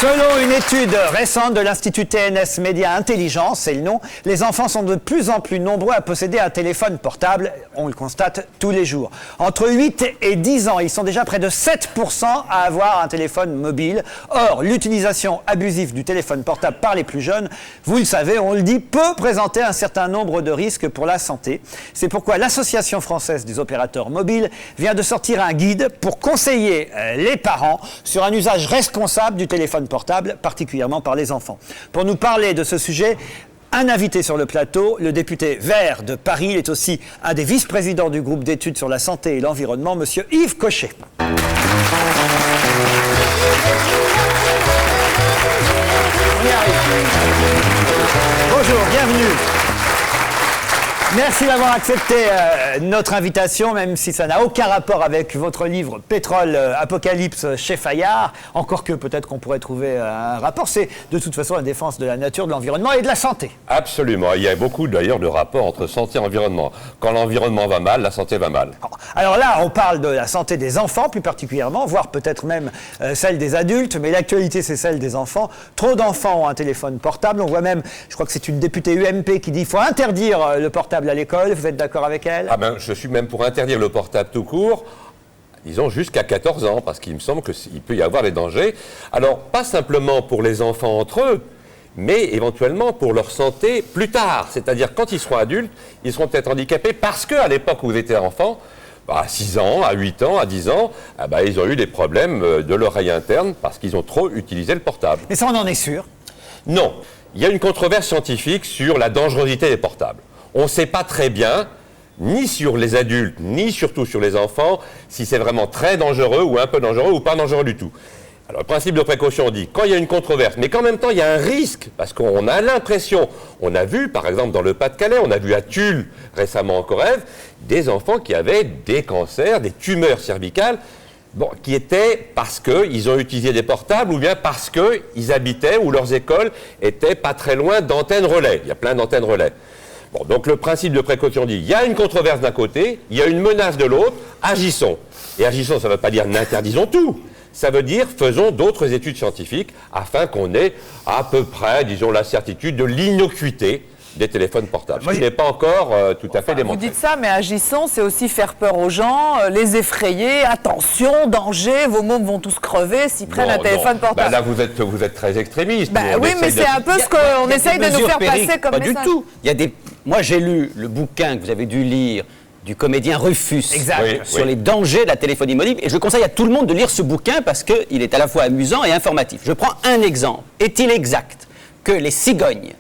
Selon une étude récente de l'Institut TNS Média Intelligence, c'est le nom, les enfants sont de plus en plus nombreux à posséder un téléphone portable. On le constate tous les jours. Entre 8 et 10 ans, ils sont déjà près de 7% à avoir un téléphone mobile. Or, l'utilisation abusive du téléphone portable par les plus jeunes, vous le savez, on le dit, peut présenter un certain nombre de risques pour la santé. C'est pourquoi l'Association française des opérateurs mobiles vient de sortir un guide pour conseiller les parents sur un usage responsable du téléphone portable, particulièrement par les enfants. Pour nous parler de ce sujet, un invité sur le plateau, le député Vert de Paris. Il est aussi un des vice-présidents du groupe d'études sur la santé et l'environnement, monsieur Yves Cochet. On y arrive. Bonjour, bienvenue. Merci d'avoir accepté notre invitation, même si ça n'a aucun rapport avec votre livre Pétrole Apocalypse chez Fayard. Encore que peut-être qu'on pourrait trouver un rapport. C'est de toute façon la défense de la nature, de l'environnement et de la santé. Absolument. Il y a beaucoup d'ailleurs de rapports entre santé et environnement. Quand l'environnement va mal, la santé va mal. Alors là, on parle de la santé des enfants plus particulièrement, voire peut-être même celle des adultes. Mais l'actualité, c'est celle des enfants. Trop d'enfants ont un téléphone portable. On voit même, je crois que c'est une députée UMP qui dit qu'il faut interdire le portable à l'école. Vous êtes d'accord avec elle? Je suis même pour interdire le portable tout court, disons jusqu'à 14 ans, parce qu'il me semble qu'il peut y avoir des dangers. Alors, pas simplement pour les enfants entre eux, mais éventuellement pour leur santé plus tard. C'est-à-dire, quand ils seront adultes, ils seront peut-être handicapés parce qu'à l'époque où vous étiez enfant, à 6 ans, à 8 ans, à 10 ans, ils ont eu des problèmes de l'oreille interne parce qu'ils ont trop utilisé le portable. Mais ça, on en est sûr? Non. Il y a une controverse scientifique sur la dangerosité des portables. On ne sait pas très bien, ni sur les adultes, ni surtout sur les enfants, si c'est vraiment très dangereux ou un peu dangereux ou pas dangereux du tout. Alors, le principe de précaution dit, quand il y a une controverse, mais qu'en même temps, il y a un risque, parce qu'on a l'impression, on a vu, par exemple, dans le Pas-de-Calais, on a vu à Tulle, récemment en Corrèze, des enfants qui avaient des cancers, des tumeurs cervicales, qui étaient parce qu'ils ont utilisé des portables ou bien parce qu'ils habitaient ou leurs écoles étaient pas très loin d'antennes relais. Il y a plein d'antennes relais. Donc le principe de précaution dit, il y a une controverse d'un côté, il y a une menace de l'autre, agissons. Et agissons, ça ne veut pas dire n'interdisons tout. Ça veut dire faisons d'autres études scientifiques afin qu'on ait à peu près, disons, la certitude de l'innocuité des téléphones portables. Ce qui n'est pas encore tout à fait démontré. Vous dites ça, mais agissons, c'est aussi faire peur aux gens, les effrayer, attention, danger, vos mômes vont tous crever s'ils prennent un téléphone portable. Là, vous êtes très extrémiste. Oui, mais c'est un peu ce qu'on essaye de nous faire passer comme message. Pas du tout. Moi, j'ai lu le bouquin que vous avez dû lire du comédien Rufus sur les dangers de la téléphonie mobile. Et je conseille à tout le monde de lire ce bouquin parce qu'il est à la fois amusant et informatif. Je prends un exemple. Est-il exact que les cigognes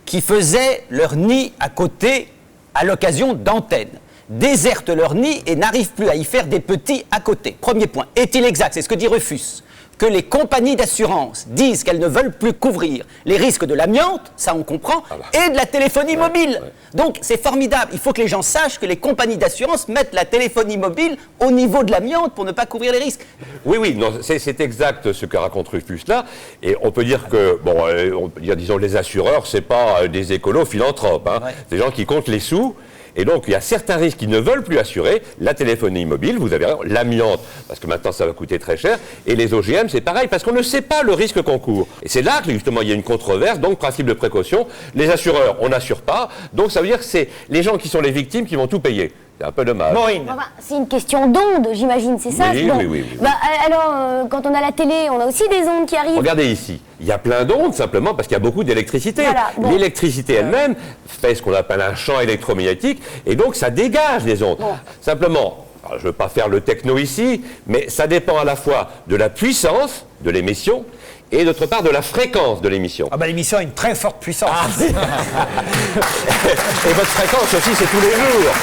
qui faisaient leur nid à côté à l'occasion d'antennes désertent leur nid et n'arrivent plus à y faire des petits à côté? Premier point. Est-il exact, c'est ce que dit Rufus, que les compagnies d'assurance disent qu'elles ne veulent plus couvrir les risques de l'amiante, ça on comprend, et de la téléphonie mobile. Donc c'est formidable. Il faut que les gens sachent que les compagnies d'assurance mettent la téléphonie mobile au niveau de l'amiante pour ne pas couvrir les risques. Oui, c'est exact ce que raconte Rufus là. Et on peut dire que, disons, les assureurs, c'est pas des écolos philanthropes. Des gens qui comptent les sous. Et donc, il y a certains risques qui ne veulent plus assurer. La téléphonie mobile, vous avez raison, l'amiante, parce que maintenant, ça va coûter très cher. Et les OGM, c'est pareil, parce qu'on ne sait pas le risque qu'on court. Et c'est là que, justement, il y a une controverse. Donc, principe de précaution. Les assureurs, on n'assure pas. Donc, ça veut dire que c'est les gens qui sont les victimes qui vont tout payer. C'est un peu dommage. C'est une question d'ondes, j'imagine, c'est ça? Oui. Alors, quand on a la télé, on a aussi des ondes qui arrivent. Regardez ici, il y a plein d'ondes simplement parce qu'il y a beaucoup d'électricité. L'électricité elle-même fait ce qu'on appelle un champ électromagnétique et donc ça dégage des ondes. Simplement, je ne veux pas faire le techno ici, mais ça dépend à la fois de la puissance de l'émission et d'autre part de la fréquence de l'émission. L'émission a une très forte puissance. Et votre fréquence aussi, c'est tous les jours.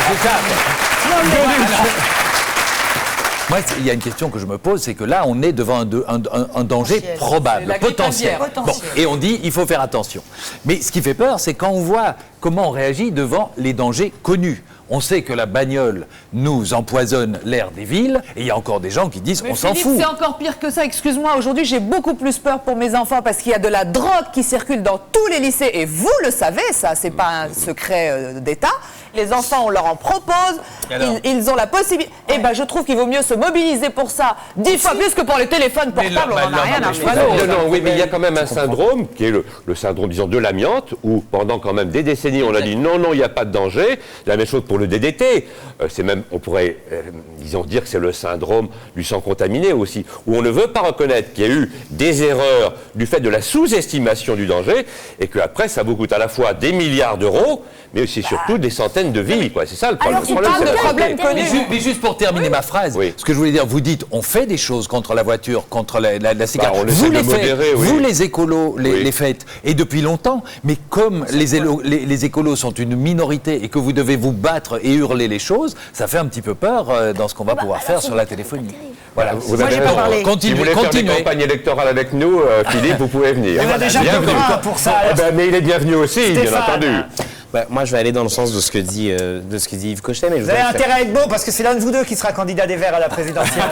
C'est ça. Moi, il y a une question que je me pose, c'est que là, on est devant un danger probable, potentiel. Et on dit, il faut faire attention. Mais ce qui fait peur, c'est quand on voit comment on réagit devant les dangers connus. On sait que la bagnole nous empoisonne l'air des villes, et il y a encore des gens qui disent on s'en fout. C'est encore pire que ça, excuse-moi. Aujourd'hui, j'ai beaucoup plus peur pour mes enfants parce qu'il y a de la drogue qui circule dans tous les lycées. Et vous le savez, ça, c'est pas un secret d'État. Les enfants, on leur en propose, ils ont la possibilité. Eh ben, je trouve qu'il vaut mieux se mobiliser pour ça 10 fois plus que pour les téléphones portables. On n'en a rien à faire. Non, oui, mais il y a quand même un syndrome qui est le syndrome, disons, de l'amiante, où pendant quand même des décennies, on a dit non, il n'y a pas de danger. La même chose pour le DDT. C'est même, on pourrait, disons, dire que c'est le syndrome du sang contaminé aussi, où on ne veut pas reconnaître qu'il y a eu des erreurs du fait de la sous-estimation du danger, et qu'après, ça vous coûte à la fois des milliards d'euros, mais aussi surtout des centaines de vies, quoi. C'est ça le problème. Mais juste pour terminer ma phrase, ce que je voulais dire, vous dites, on fait des choses contre la voiture, contre la cigarette. Vous les faites, vous les écolos les faites, et depuis longtemps. Mais comme les écolos sont une minorité et que vous devez vous battre et hurler les choses, ça fait un petit peu peur dans ce qu'on va pouvoir faire sur la téléphonie. Voilà, vous avez raison. Si vous voulez faire des campagnes électorales avec nous, Philippe, vous pouvez venir. On a déjà pour ça. Mais il est bienvenu aussi, bien entendu. Moi, je vais aller dans le sens de ce que dit Yves Cochet. Mais vous avez intérêt à être beau parce que c'est l'un de vous deux qui sera candidat des Verts à la présidentielle.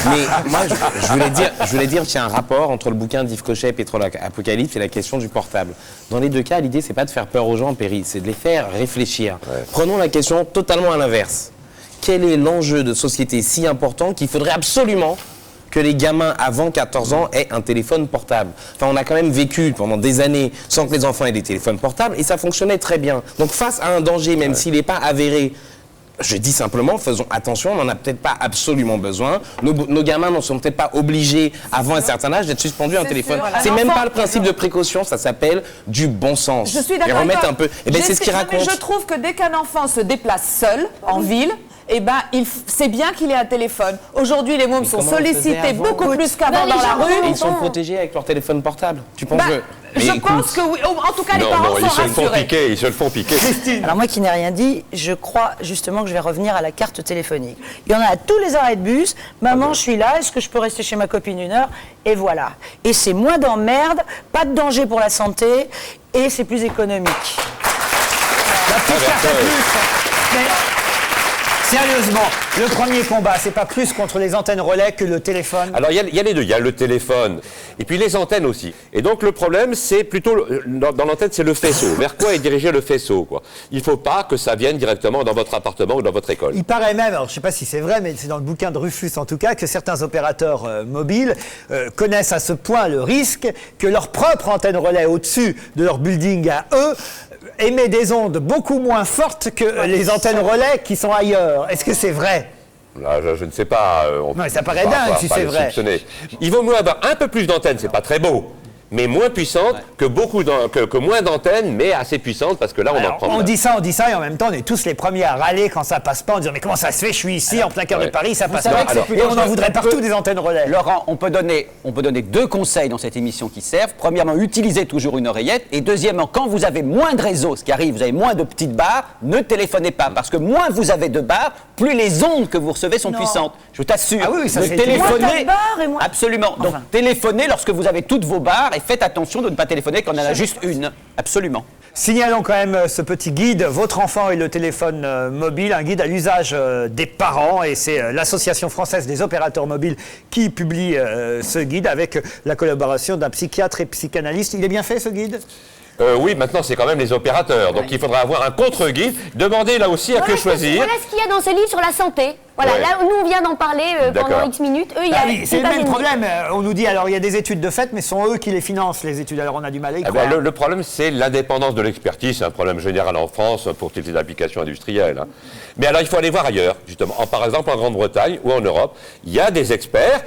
Mais moi, je voulais dire qu'il y a un rapport entre le bouquin d'Yves Cochet, Pétrole Apocalypse, et la question du portable. Dans les deux cas, l'idée, c'est pas de faire peur aux gens, Péri, c'est de les faire réfléchir. Ouais. Prenons la question totalement à l'inverse. Quel est l'enjeu de société si important qu'il faudrait absolument que les gamins avant 14 ans aient un téléphone portable? Enfin, on a quand même vécu pendant des années sans que les enfants aient des téléphones portables et ça fonctionnait très bien. Donc face à un danger, même s'il n'est pas avéré, je dis simplement, faisons attention, on n'en a peut-être pas absolument besoin. Nos gamins ne sont peut-être pas obligés, avant un certain âge, d'être suspendus à un téléphone. C'est même pas le principe de précaution, ça s'appelle du bon sens. Je suis d'accord. Un peu. Et ben, c'est ce qu'il raconte. Mais je trouve que dès qu'un enfant se déplace seul, en ville, eh ben, c'est bien qu'il ait un téléphone. Aujourd'hui, les mômes sont sollicités beaucoup plus qu'avant dans la rue. Et ils sont protégés avec leur téléphone portable. Tu penses je pense que oui. En tout cas, les parents sont rassurés. Ils se le font piquer. Alors moi qui n'ai rien dit, je crois justement que je vais revenir à la carte téléphonique. Il y en a à tous les arrêts de bus. Maman, je suis là, est-ce que je peux rester chez ma copine 1 heure? Et voilà. Et c'est moins d'emmerde, pas de danger pour la santé, et c'est plus économique. La petite carte à plus. Sérieusement, le premier combat, c'est pas plus contre les antennes relais que le téléphone? Alors, il y a les deux. Il y a le téléphone et puis les antennes aussi. Et donc, le problème, c'est plutôt, dans l'antenne, c'est le faisceau. Vers quoi est dirigé le faisceau, quoi. Il ne faut pas que ça vienne directement dans votre appartement ou dans votre école. Il paraît même, alors je ne sais pas si c'est vrai, mais c'est dans le bouquin de Rufus en tout cas, que certains opérateurs mobiles connaissent à ce point le risque que leur propre antenne relais au-dessus de leur building à eux émet des ondes beaucoup moins fortes que les antennes relais qui sont ailleurs. Est-ce que c'est vrai? Là, je ne sais pas. Non, ça paraît dingue si c'est vrai. Il vaut mieux avoir un peu plus d'antennes, c'est pas très beau, mais moins puissante que moins d'antennes, mais assez puissante, parce que là, on en prend. On dit ça, et en même temps, on est tous les premiers à râler quand ça passe pas, en disant mais comment ça se fait, je suis ici, en plein cœur de Paris, ça passe pas. Et on en voudrait partout des antennes relais. Laurent, on peut donner 2 conseils dans cette émission qui servent. Premièrement, utilisez toujours une oreillette. Et deuxièmement, quand vous avez moins de réseau, ce qui arrive, vous avez moins de petites barres, ne téléphonez pas. Parce que moins vous avez de barres, plus les ondes que vous recevez sont puissantes. Je t'assure. Ah oui, ça c'est téléphonez. Absolument. Donc téléphonez lorsque vous avez toutes vos barres et faites attention de ne pas téléphoner quand on en a juste une. Absolument. Signalons quand même ce petit guide, Votre enfant et le téléphone mobile, un guide à l'usage des parents, et c'est l'Association française des opérateurs mobiles qui publie ce guide avec la collaboration d'un psychiatre et psychanalyste. Il est bien fait ce guide ? Oui, maintenant c'est quand même les opérateurs, donc il faudra avoir un contre-guide. Demandez là aussi à que choisir. Voilà ce qu'il y a dans ce livre sur la santé. Voilà, là nous on vient d'en parler pendant X minutes. Eux, c'est le même problème. On nous dit alors il y a des études de fait, mais ce sont eux qui les financent les études. Alors on a du mal à y croire. Le problème c'est l'indépendance de l'expertise. C'est un problème général en France pour toutes les applications industrielles. Mais alors il faut aller voir ailleurs, justement. Par exemple en Grande-Bretagne ou en Europe, il y a des experts.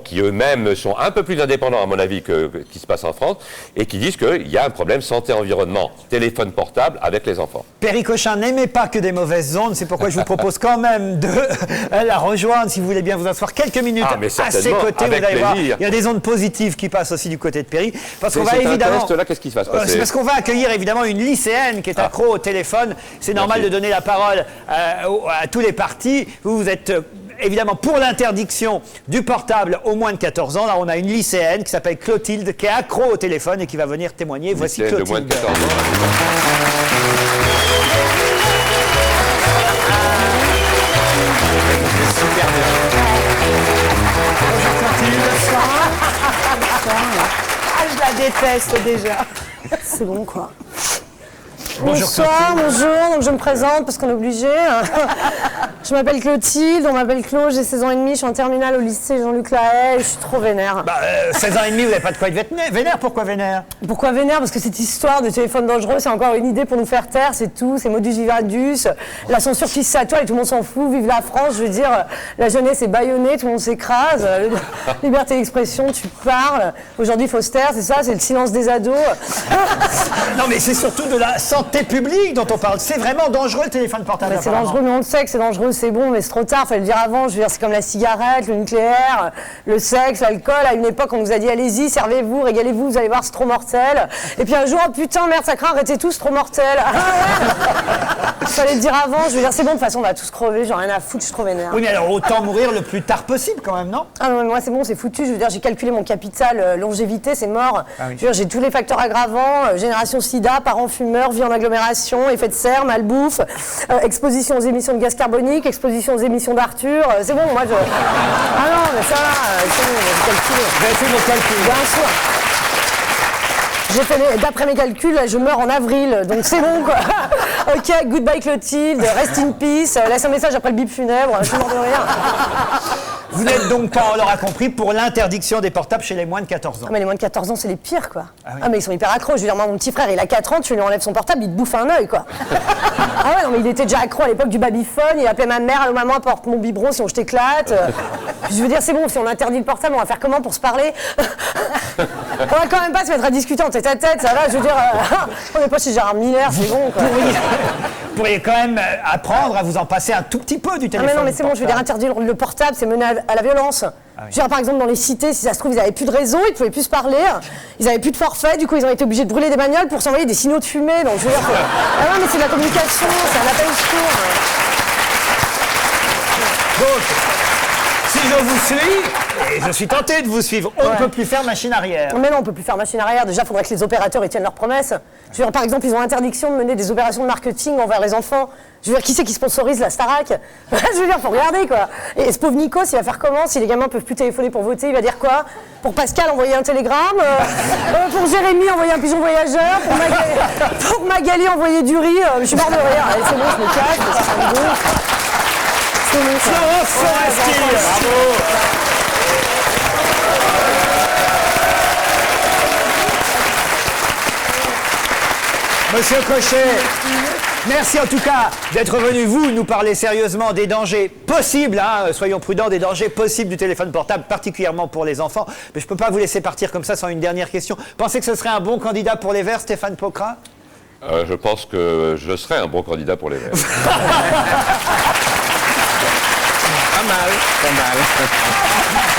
Qui eux-mêmes sont un peu plus indépendants, à mon avis, que qui se passe en France, et qui disent qu'il y a un problème santé-environnement, téléphone portable avec les enfants. Péri Cochin n'aimait pas que des mauvaises ondes, c'est pourquoi je vous propose quand même de la rejoindre, si vous voulez bien vous asseoir quelques minutes à ses côtés. Vous allez voir, il y a des ondes positives qui passent aussi du côté de Péri. Parce qu'on va évidemment. Là, qu'est-ce qui se passe? C'est parce qu'on va accueillir évidemment une lycéenne qui est accro au téléphone. C'est normal de donner la parole à tous les partis. Vous êtes évidemment pour l'interdiction du portable aux moins de 14 ans. Là, on a une lycéenne qui s'appelle Clotilde, qui est accro au téléphone et qui va venir témoigner. Voici Clotilde. De moins de 14 ans. Super bien. Ah, je la déteste déjà. C'est bon, quoi. Bonjour, Bonsoir, bonjour, donc je me présente parce qu'on est obligé. Je m'appelle Clotilde, on m'appelle Claude, j'ai 16 ans et demi, je suis en terminale au lycée Jean-Luc Lahaye, je suis trop vénère. 16 ans et demi, vous n'avez pas de quoi être vénère. Pourquoi vénère? Pourquoi vénère? Parce que cette histoire de téléphone dangereux, c'est encore une idée pour nous faire taire, c'est tout, c'est modus vivandus. La censure qui s'attoile et tout le monde s'en fout, vive la France, je veux dire, la jeunesse est bâillonnée, tout le monde s'écrase, liberté d'expression, tu parles. Aujourd'hui, il faut se taire, c'est ça, c'est le silence des ados. Non, mais c'est surtout de la santé publique dont on parle. C'est vraiment dangereux le téléphone portable. C'est dangereux, mais on le sait que c'est dangereux, c'est bon, mais c'est trop tard, fallait le dire avant. Je veux dire, c'est comme la cigarette, le nucléaire, le sexe, l'alcool. À une époque, on nous a dit allez-y, servez-vous, régalez-vous, vous allez voir, c'est trop mortel. Et puis un jour, oh, putain, merde, ça craint, arrêtez tous, c'est trop mortel. Il fallait le dire avant, je veux dire, c'est bon, de toute façon, on va tous crever, j'en ai rien à foutre, je suis trop vénère. Oui, mais alors autant mourir le plus tard possible quand même, non? Ah non, moi c'est bon, c'est foutu. Je veux dire, j'ai calculé mon capital longévité, c'est mort. Ah oui. Je veux dire, j'ai tous les facteurs aggravants, génération sida, parents fumeurs, vie en agglomération, effet de serre, malbouffe, exposition aux émissions de gaz carbonique, exposition aux émissions d'Arthur. C'est bon, moi je... Ah non, mais ça, c'est bon, j'ai calculé. Vous avez fait vos calculs? Bien sûr. D'après mes calculs, je meurs en avril, donc c'est bon quoi. Ok, goodbye Clotilde, rest in peace, laisse un message après le bip funèbre, je suis mort de rire. Vous n'êtes donc pas, on l'aura compris, pour l'interdiction des portables chez les moins de 14 ans. Ah mais les moins de 14 ans, c'est les pires, quoi. Ah mais ils sont hyper accros. Je veux dire, moi, mon petit frère, il a 4 ans, tu lui enlèves son portable, il te bouffe un œil, quoi. Ah ouais, non, mais il était déjà accro à l'époque du babyphone, il appelait ma mère, allô maman, apporte mon biberon, sinon je t'éclate. Je veux dire, c'est bon, si on interdit le portable, on va faire comment pour se parler? On va quand même pas se mettre à discuter en tête à tête, ça va, je veux dire, on n'est pas chez Gérard Miller, c'est bon, quoi. Vous pourriez quand même apprendre à vous en passer un tout petit peu du Ah téléphone. mais non, mais c'est bon, je veux dire, interdire le portable, c'est mener à la violence. Ah oui. Je veux dire, par exemple, dans les cités, si ça se trouve, ils n'avaient plus de réseau, ils ne pouvaient plus se parler, ils n'avaient plus de forfait, du coup, ils ont été obligés de brûler des bagnoles pour s'envoyer des signaux de fumée. Donc, je veux dire, ah non, mais c'est de la communication, c'est un appel au secours. Donc, si je vous suis, et je suis tenté de vous suivre, on ne peut plus faire machine arrière. Mais non, on ne peut plus faire machine arrière. Déjà, il faudrait que les opérateurs ils tiennent leurs promesses. Je veux dire, par exemple, ils ont interdiction de mener des opérations de marketing envers les enfants. Je veux dire, qui c'est qui sponsorise la Starac? Je veux dire, faut regarder, quoi. Et ce pauvre Nikos, il va faire comment? Si les gamins ne peuvent plus téléphoner pour voter, il va dire quoi? Pour Pascal, envoyer un télégramme. Pour Jérémy, envoyer un pigeon voyageur. Pour Magali, envoyer du riz. Je suis mort de rire. Allez, c'est bon, je me cache. Mais c'est pas rigolo. C'est bon, ça. Florence Foresti, bravo. Monsieur Cochet, merci en tout cas d'être venu, vous, nous parler sérieusement des dangers possibles, hein, soyons prudents, des dangers possibles du téléphone portable, particulièrement pour les enfants. Mais je ne peux pas vous laisser partir comme ça sans une dernière question. Pensez que ce serait un bon candidat pour les Verts, Stéphane Pokra? Je pense que je serai un bon candidat pour les Verts. Pas mal, pas mal.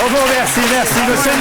On vous remercie, merci. Monsieur